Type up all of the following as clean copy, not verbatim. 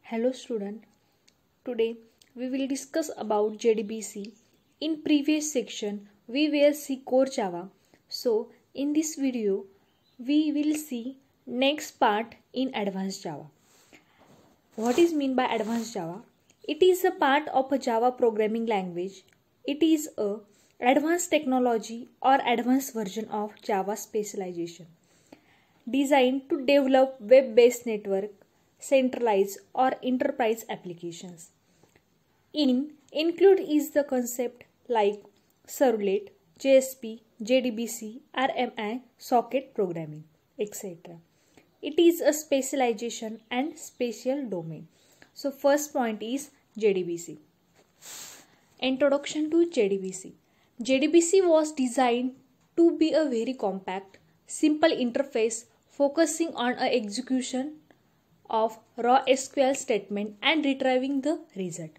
Hello student, today we will discuss about JDBC. In previous section we will see core Java. So in this video we will see next part in advanced Java. What is mean by advanced Java? It is a part of a Java programming language. It is a advanced technology or advanced version of Java specialization designed to develop web-based network centralized or enterprise applications. Include is the concept like servlet, JSP, JDBC, RMI, socket programming, etc. It is a specialization and spatial domain. So first point is JDBC. Introduction to JDBC. JDBC was designed to be a very compact, simple interface focusing on a execution of raw SQL statement and retrieving the result.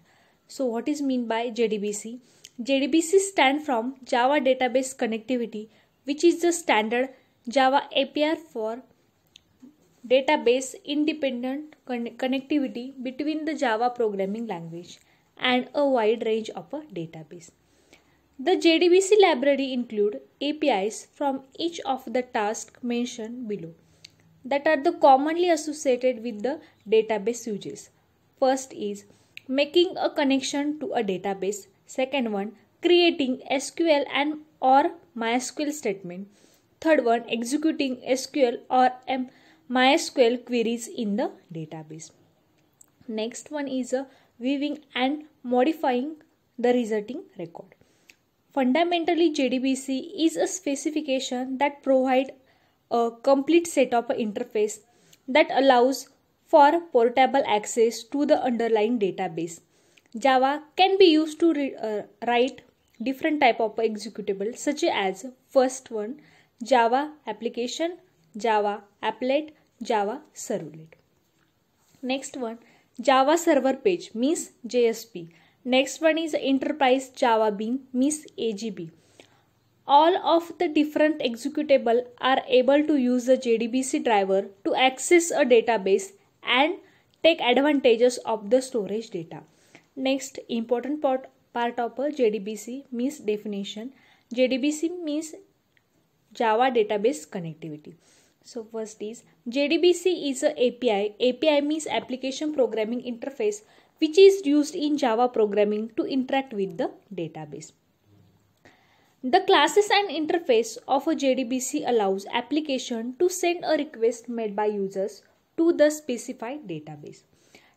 So what is mean by JDBC? JDBC stands from Java Database Connectivity, which is the standard Java API for database independent connectivity between the Java programming language and a wide range of a database. The JDBC library include APIs from each of the tasks mentioned below that are the commonly associated with the database uses. First is making a connection to a database. Second one, creating SQL and or MySQL statement. Third one, executing SQL or MySQL queries in the database. Next one is viewing and modifying the resulting record. Fundamentally, JDBC is a specification that provides a complete set of interface that allows for portable access to the underlying database. Java can be used to write different type of executable such as first one, Java application, Java applet, Java servlet. Next one, Java server page means JSP. Next one is enterprise Java Bean means AJB. All of the different executable are able to use the JDBC driver to access a database and take advantages of the storage data. Next important part of a JDBC means definition. JDBC means Java Database Connectivity. So first is JDBC is a API. API means Application Programming Interface, which is used in Java programming to interact with the database. The classes and interface of a JDBC allows application to send a request made by users to the specified database.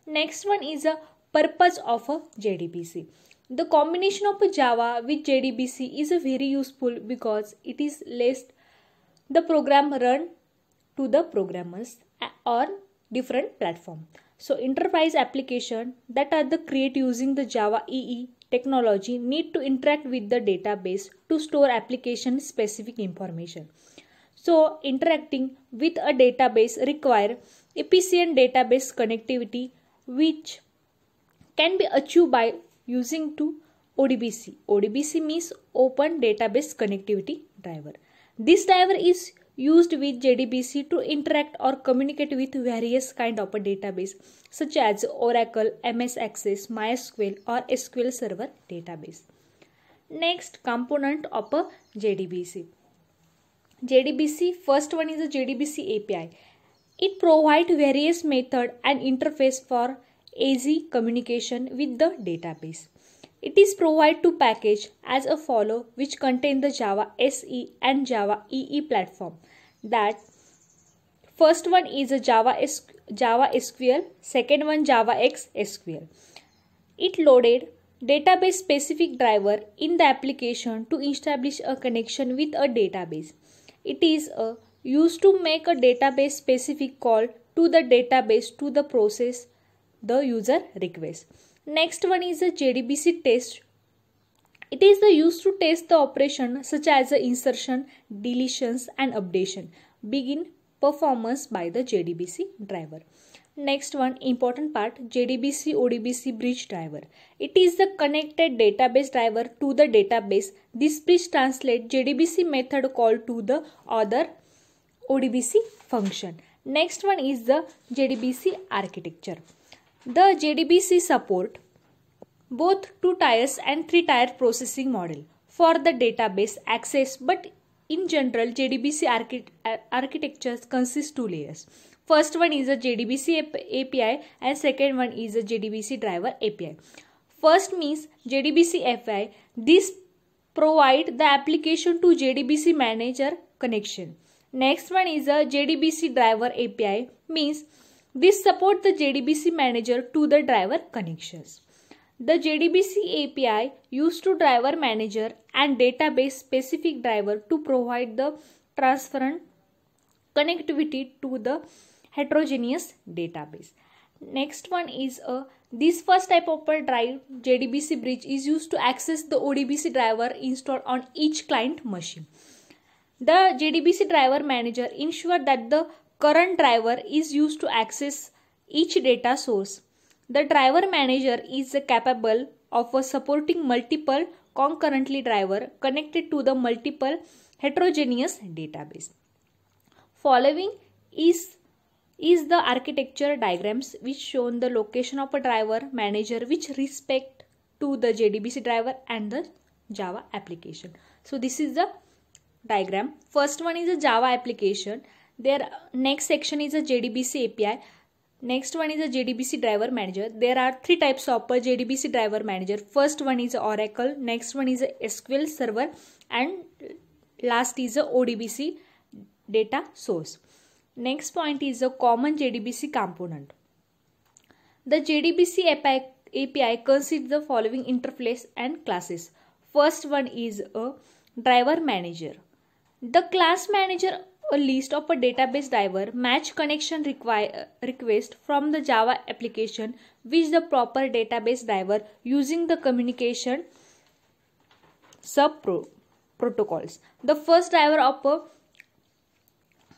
Next one is a purpose of a JDBC. The combination of a Java with JDBC is a very useful because it is lets the program run to the programmers or different platform. So enterprise application that are the create using the Java EE technology need to interact with the database to store application specific information. So interacting with a database require efficient database connectivity, which can be achieved by using to ODBC. ODBC means Open Database Connectivity Driver. This driver is used with JDBC to interact or communicate with various kind of a database such as Oracle, MS Access, MySQL or SQL Server database. Next component of a JDBC. JDBC, first one is a JDBC API. It provides various method and interface for easy communication with the database. It is provided to package as a follow, which contain the Java SE and Java EE platform. That first one is a Java SQL, second one Java X SQL. It loaded database specific driver in the application to establish a connection with a database. It is used to make a database specific call to the database to the process the user request. Next one is a JDBC test. It is used to test the operation such as the insertion, deletions and updation begin performance by the JDBC driver. Next one important part, JDBC ODBC bridge driver. It is the connected database driver to the database. This bridge translates JDBC method call to the other ODBC function. Next one is the JDBC architecture. The JDBC support both 2 tiers and 3 tier processing model for the database access, but in general JDBC architectures consist 2 layers. First one is a JDBC API and second one is a JDBC driver API. First means JDBC API. This provide the application to JDBC manager connection. Next one is a JDBC driver API, means this support the JDBC manager to the driver connections. The JDBC API used to driver manager and database specific driver to provide the transparent connectivity to the heterogeneous database. Next one is this first type of a drive JDBC bridge is used to access the ODBC driver installed on each client machine. The JDBC driver manager ensures that the current driver is used to access each data source. The driver manager is capable of supporting multiple concurrently driver connected to the multiple heterogeneous database. Following is the architecture diagrams which shown the location of a driver manager which respect to the JDBC driver and the Java application. So this is the diagram. First one is a Java application. Their next section is a JDBC API. Next one is a JDBC driver manager. There are 3 types of a JDBC driver manager. First one is Oracle, next one is a SQL Server, and last is a ODBC data source. Next point is a common JDBC component. The JDBC API consists the following interface and classes. First one is a driver manager. The class manager a list of a database driver match connection request from the Java application with the proper database driver using the communication protocols. The first driver of a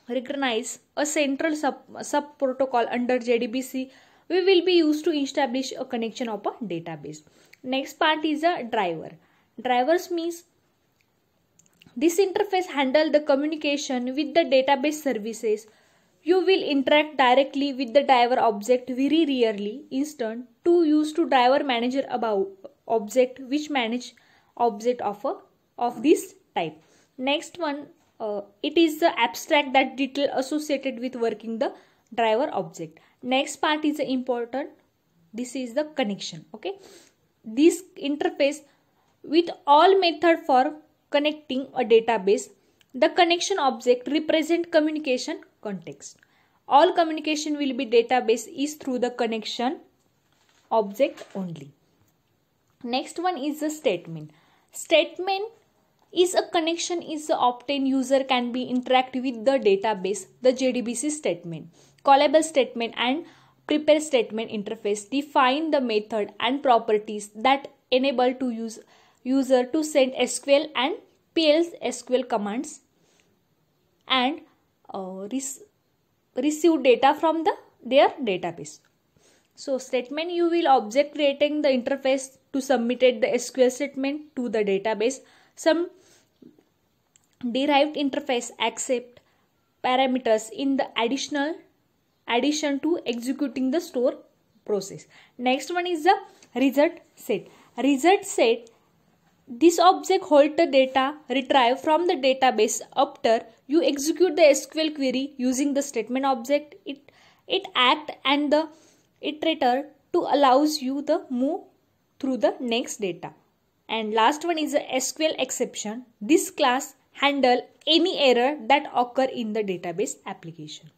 recognize a central sub protocol under JDBC we will be used to establish a connection of a database. Next part is a driver. Drivers means this interface handle the communication with the database services. You will interact directly with the driver object very rarely. Instant to use to driver manager about object which manage object of this type. Next one it is the abstract that detail associated with working the driver object. Next part is important. This is the connection. Okay, this interface with all method for connecting a database. The connection object represent communication context. All communication will be database is through the connection object only. Next one is the statement. Statement is a connection is obtained user can be interact with the database. The JDBC statement, callable statement and prepare statement interface define the method and properties that enable to user to send SQL and PL SQL commands and receive data from their database. So statement you will object creating the interface to submit the SQL statement to the database. Some derived interface accept parameters in the addition to executing the store process. Next one is the result set. Result set, this object holds the data retrieved from the database after you execute the SQL query using the statement object. It act and the iterator to allows you the move through the next data. And last one is the SQL exception. This class handle any error that occur in the database application.